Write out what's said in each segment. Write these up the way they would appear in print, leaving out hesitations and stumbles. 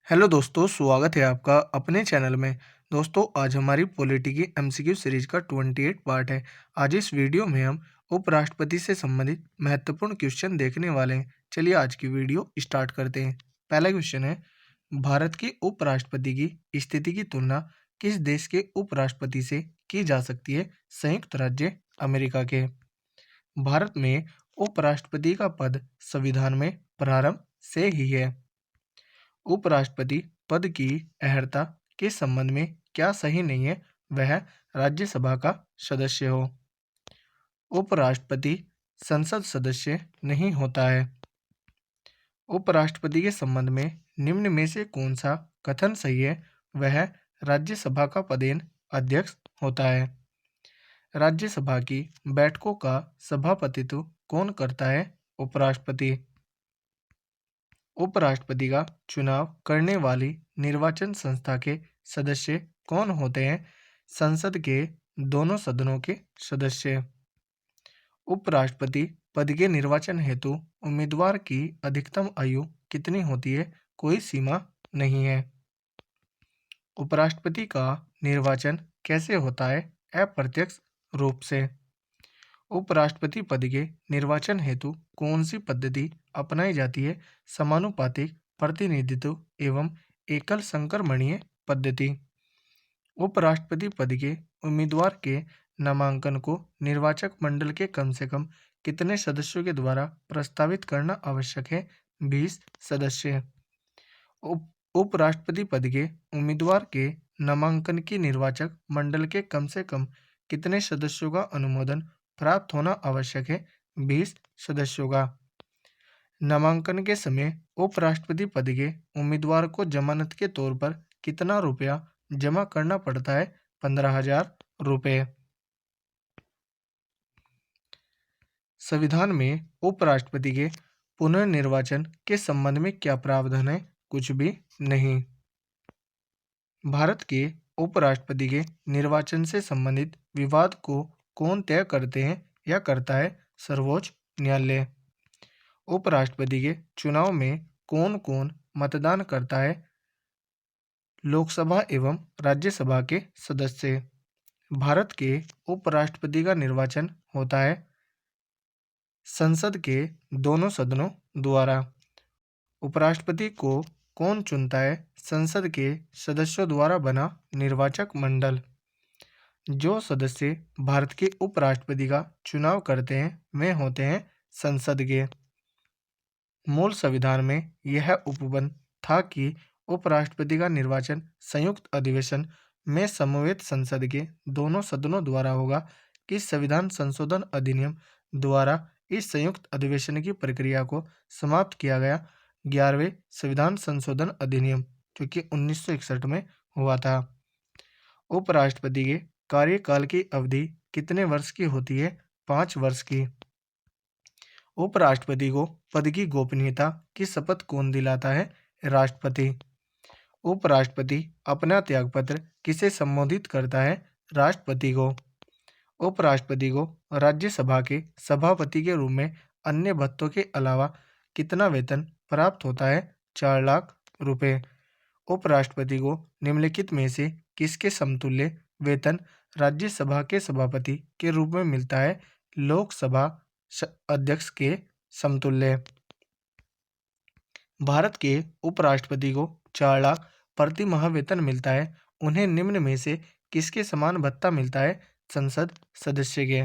Hello दोस्तों, स्वागत है आपका अपने चैनल में। दोस्तों, आज हमारी पॉलिटी की एमसीक्यू सीरीज का 28 पार्ट है। आज इस वीडियो में हम उपराष्ट्रपति से संबंधित महत्वपूर्ण क्वेश्चन देखने वाले हैं। चलिए आज की वीडियो स्टार्ट करते हैं। पहला क्वेश्चन है, भारत के उपराष्ट्रपति की स्थिति की तुलना किस देश के उपराष्ट्रपति से की जा सकती है? संयुक्त राज्य अमेरिका के। भारत में उपराष्ट्रपति का पद संविधान में प्रारंभ से ही है। उपराष्ट्रपति पद की अहर्ता के संबंध में क्या सही नहीं है? वह राज्यसभा का सदस्य हो। उपराष्ट्रपति संसद सदस्य नहीं होता है। उपराष्ट्रपति के संबंध में निम्न में से कौन सा कथन सही है? वह राज्यसभा का पदेन अध्यक्ष होता है। राज्यसभा की बैठकों का सभापतित्व कौन करता है? उपराष्ट्रपति। उपराष्ट्रपति का चुनाव करने वाली निर्वाचन संस्था के सदस्य कौन होते हैं? संसद के दोनों सदनों के सदस्य। उपराष्ट्रपति पद के निर्वाचन हेतु उम्मीदवार की अधिकतम आयु कितनी होती है? कोई सीमा नहीं है। उपराष्ट्रपति का निर्वाचन कैसे होता है? अप्रत्यक्ष रूप से। उपराष्ट्रपति पद के निर्वाचन हेतु कौन सी पद्धति अपनाई जाती है? समानुपातिक प्रतिनिधित्व एवं एकल संक्रमणीय पद्धति। उपराष्ट्रपति पद के उम्मीदवार के नामांकन को निर्वाचक मंडल के कम से कम कितने सदस्यों के द्वारा प्रस्तावित करना आवश्यक है? 20 सदस्य। उपराष्ट्रपति पद के उम्मीदवार के नामांकन की निर्वाचक मंडल के कम से कम कितने सदस्यों का अनुमोदन प्राप्त होना आवश्यक है? 20 सदस्यों का। नामांकन के समय उपराष्ट्रपति पद के उम्मीदवार को जमानत के तौर पर कितना रुपया जमा करना पड़ता है? 15,000 रुपये। संविधान में उपराष्ट्रपति के पुनर्निर्वाचन के संबंध में क्या प्रावधान है? कुछ भी नहीं। भारत के उपराष्ट्रपति के निर्वाचन से संबंधित विवाद को कौन तय करते हैं या करता है? सर्वोच्च न्यायालय। उपराष्ट्रपति के चुनाव में कौन कौन मतदान करता है? लोकसभा एवं राज्यसभा के सदस्य। भारत के उपराष्ट्रपति का निर्वाचन होता है संसद के दोनों सदनों द्वारा। उपराष्ट्रपति को कौन चुनता है? संसद के सदस्यों द्वारा बना निर्वाचक मंडल। जो सदस्य भारत के उपराष्ट्रपति का चुनाव करते हैं वे होते हैं संसद के। मूल संविधान में यह उपबंध था कि उपराष्ट्रपति का निर्वाचन संयुक्त अधिवेशन में समवेत संसद के दोनों सदनों द्वारा होगा। कि संविधान संशोधन अधिनियम द्वारा इस संयुक्त अधिवेशन की प्रक्रिया को समाप्त किया गया। 11वें संविधान संशोधन अधिनियम जो कि 1961 में हुआ था। उपराष्ट्रपति के कार्यकाल की अवधि कितने वर्ष की होती है? 5 वर्ष की। उपराष्ट्रपति को पद की गोपनीयता की शपथ कौन दिलाता है? राष्ट्रपति। उपराष्ट्रपति अपना त्यागपत्र किसे संबोधित करता है? राष्ट्रपति को। उपराष्ट्रपति को राज्यसभा के सभापति के रूप में अन्य भत्तों के अलावा कितना वेतन प्राप्त होता है? 4 लाख रुपए। उपराष्ट्रपति को निम्नलिखित में से किसके समतुल्य वेतन राज्यसभा के सभापति के रूप में मिलता है? लोकसभा अध्यक्ष के समतुल्य। भारत के उपराष्ट्रपति को 4 लाख प्रति माह वेतन मिलता है। उन्हें निम्न में से किसके समान भत्ता मिलता है? संसद सदस्य के।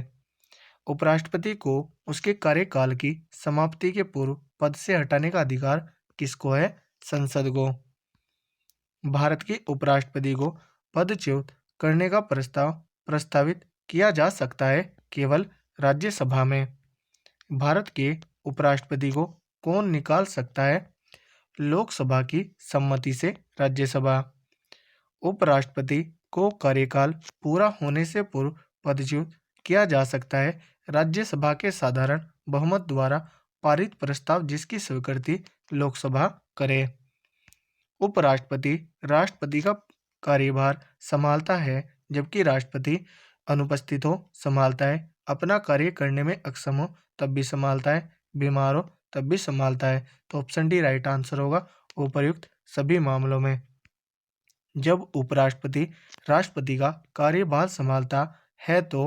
उपराष्ट्रपति को उसके कार्यकाल की समाप्ति के पूर्व पद से हटाने का अधिकार किसको है? संसद को। भारत के उपराष्ट्रपति को पदच्युत करने का प्रस्ताव प्रस्तावित किया जा सकता है केवल राज्यसभा में। भारत के उपराष्ट्रपति को कौन निकाल सकता है? लोकसभा की सम्मति से राज्यसभा। उपराष्ट्रपति को कार्यकाल पूरा होने से पूर्व पदच्युत किया जा सकता है राज्यसभा के साधारण बहुमत द्वारा पारित प्रस्ताव जिसकी स्वीकृति लोकसभा करे। उपराष्ट्रपति राष्ट्रपति का कार्यभार संभालता है जबकि राष्ट्रपति अनुपस्थित हो संभालता है। अपना कार्य करने में अक्षम हो तब भी संभालता है, बीमार हो तब भी संभालता है। तो ऑप्शन डी राइट आंसर होगा। उपर्युक्त सभी मामलों में। जब उपराष्ट्रपति राष्ट्रपति का कार्यभार संभालता है तो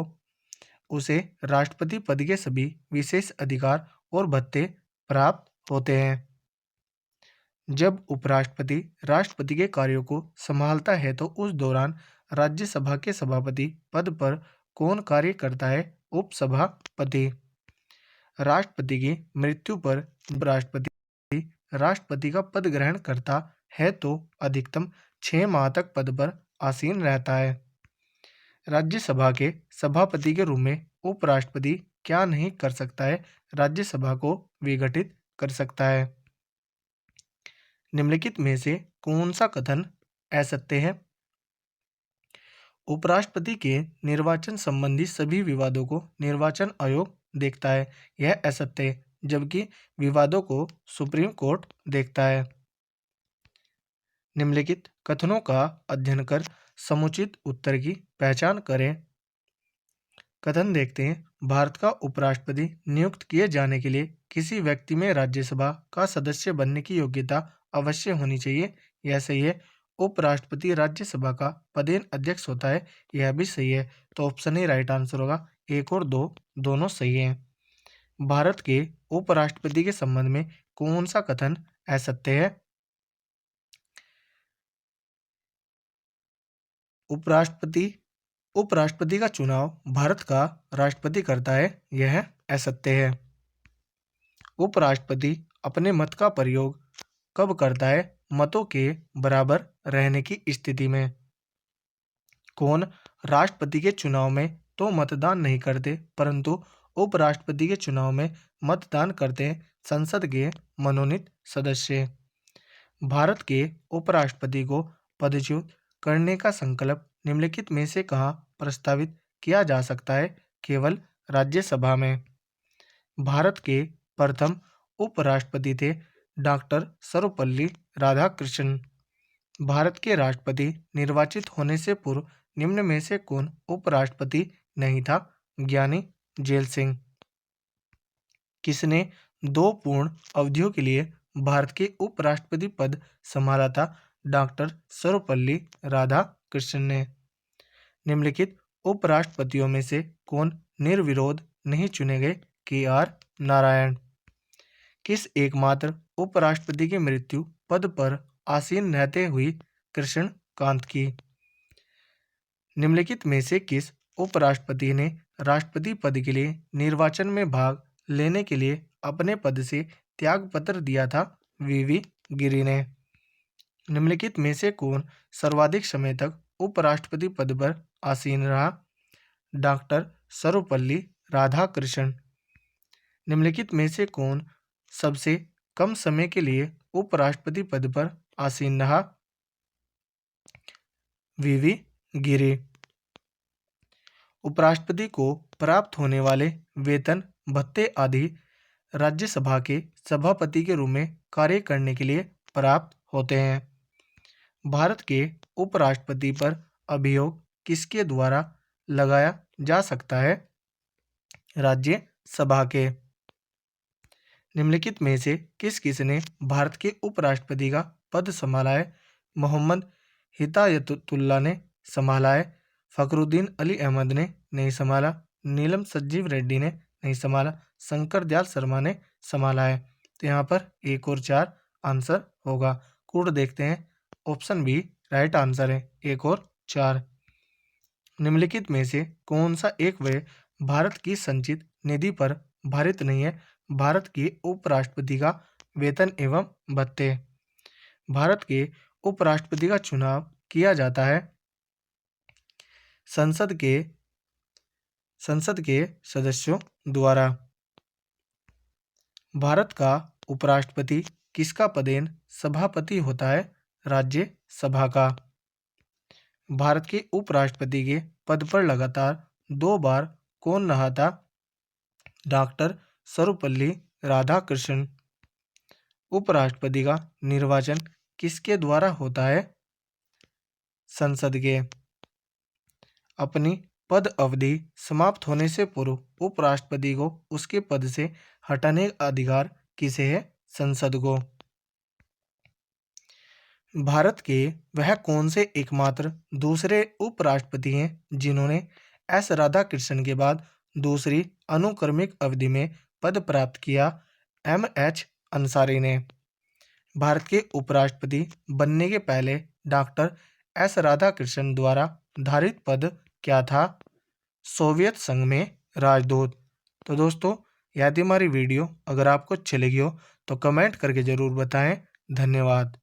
उसे राष्ट्रपति पद के सभी विशेष अधिकार और भत्ते प्राप्त होते हैं। जब उपराष्ट्रपति राष्ट्रपति के कार्यों को संभालता है तो उस दौरान राज्यसभा के सभापति पद पर कौन कार्य करता है? उपसभापति। राष्ट्रपति की मृत्यु पर उपराष्ट्रपति राष्ट्रपति का पद ग्रहण करता है तो अधिकतम 6 माह तक पद पर आसीन रहता है। राज्यसभा के सभापति के रूप में उपराष्ट्रपति क्या नहीं कर सकता है? राज्यसभा को विघटित कर सकता है। निम्नलिखित में से कौन सा कथन असत्य है? उपराष्ट्रपति के निर्वाचन संबंधी सभी विवादों को निर्वाचन आयोग देखता है, यह असत्य है, जबकि विवादों को सुप्रीम कोर्ट देखता है। निम्नलिखित कथनों का अध्ययन कर समुचित उत्तर की पहचान करें। कथन देखते हैं। भारत का उपराष्ट्रपति नियुक्त किए जाने के लिए किसी व्यक्ति में राज्यसभा का सदस्य बनने की योग्यता अवश्य होनी चाहिए, यह सही है। उपराष्ट्रपति राज्यसभा का पदेन अध्यक्ष होता है, यह भी सही है। तो ऑप्शन ए राइट आंसर होगा। 1 और 2 दोनों सही हैं। भारत के उपराष्ट्रपति के संबंध में कौन सा कथन असत्य है? उपराष्ट्रपति का चुनाव भारत का राष्ट्रपति करता है, यह असत्य है। उपराष्ट्रपति अपने मत का प्रयोग कब करता है? मतों के बराबर रहने की स्थिति में। कौन? राष्ट्रपति के चुनाव में तो मतदान नहीं करते, परंतु उपराष्ट्रपति के चुनाव में मतदान करते हैं संसद के मनोनीत सदस्य। भारत के उपराष्ट्रपति को पदच्युत करने का संकल्प निम्नलिखित में से कहाँ प्रस्तावित किया जा सकता है? केवल राज्यसभा में। भारत के प्रथम उपराष्ट्रपति थे डॉक्टर सर्वपल्ली राधाकृष्णन। भारत के राष्ट्रपति निर्वाचित होने से पूर्व निम्न में से कौन उपराष्ट्रपति नहीं था? ज्ञानी जेल सिंह। किसने 2 पूर्ण अवधियों के लिए भारत के उपराष्ट्रपति पद संभाला था? डॉक्टर सर्वपल्ली राधाकृष्णन ने। निम्नलिखित उपराष्ट्रपतियों में से कौन निर्विरोध नहीं चुने गए? KR नारायण। किस एकमात्र उपराष्ट्रपति की मृत्यु पद पर आसीन रहते हुई कृष्णकांत की? निम्नलिखित में से किस उपराष्ट्रपति ने राष्ट्रपति पद के लिए निर्वाचन में भाग लेने के लिए अपने पद से त्यागपत्र दिया था? VV गिरि ने। निम्नलिखित में से कौन सर्वाधिक समय तक उपराष्ट्रपति पद पर आसीन रहा? डॉक्टर सर्वपल्ली राधाकृष्णन। निम्नलिखित में से कौन सबसे कम समय के लिए उपराष्ट्रपति पद पर आसीन रहा? VV गिरि। उपराष्ट्रपति को प्राप्त होने वाले वेतन भत्ते आदि राज्यसभा के सभापति के रूप में कार्य करने के लिए प्राप्त होते हैं। भारत के उपराष्ट्रपति पर अभियोग किसके द्वारा लगाया जा सकता है? राज्यसभा के। निम्नलिखित में से किसने भारत के उपराष्ट्रपति का पद संभाला है? मोहम्मद हिदायतुल्लाह ने संभाला है। फखरुद्दीन अली अहमद ने नहीं संभाला। नीलम संजीव रेड्डी ने नहीं संभाला। शंकर दयाल शर्मा ने संभाला है। तो यहाँ पर 1 और 4 आंसर होगा। कोड देखते हैं। ऑप्शन बी राइट आंसर है। 1 और 4। निम्नलिखित में से कौन सा एक व्यय भारत की संचित निधि पर भारित नहीं है? भारत के उपराष्ट्रपति का वेतन एवं भत्ते। भारत के उपराष्ट्रपति का चुनाव किया जाता है संसद के सदस्यों द्वारा। भारत का उपराष्ट्रपति किसका पदेन सभापति होता है? राज्यसभा का। भारत के उपराष्ट्रपति के पद पर लगातार 2 बार कौन रहा था? डॉक्टर सर्वपल्ली राधाकृष्णन। उपराष्ट्रपति का निर्वाचन किसके द्वारा होता है? संसद के। अपनी पद अवधि समाप्त होने से पूर्व उपराष्ट्रपति को उसके पद से हटाने का अधिकार किसे है? संसद को। भारत के वह कौन से एकमात्र दूसरे उपराष्ट्रपति हैं जिन्होंने एस राधाकृष्णन के बाद दूसरी अनुक्रमिक अवधि में पद प्राप्त किया? एम.एच. अंसारी ने। भारत के उपराष्ट्रपति बनने के पहले डॉक्टर एस राधाकृष्णन द्वारा धारित पद क्या था? सोवियत संघ में राजदूत। तो दोस्तों, यदि हमारी वीडियो अगर आपको अच्छी लगी हो तो कमेंट करके ज़रूर बताएं। धन्यवाद।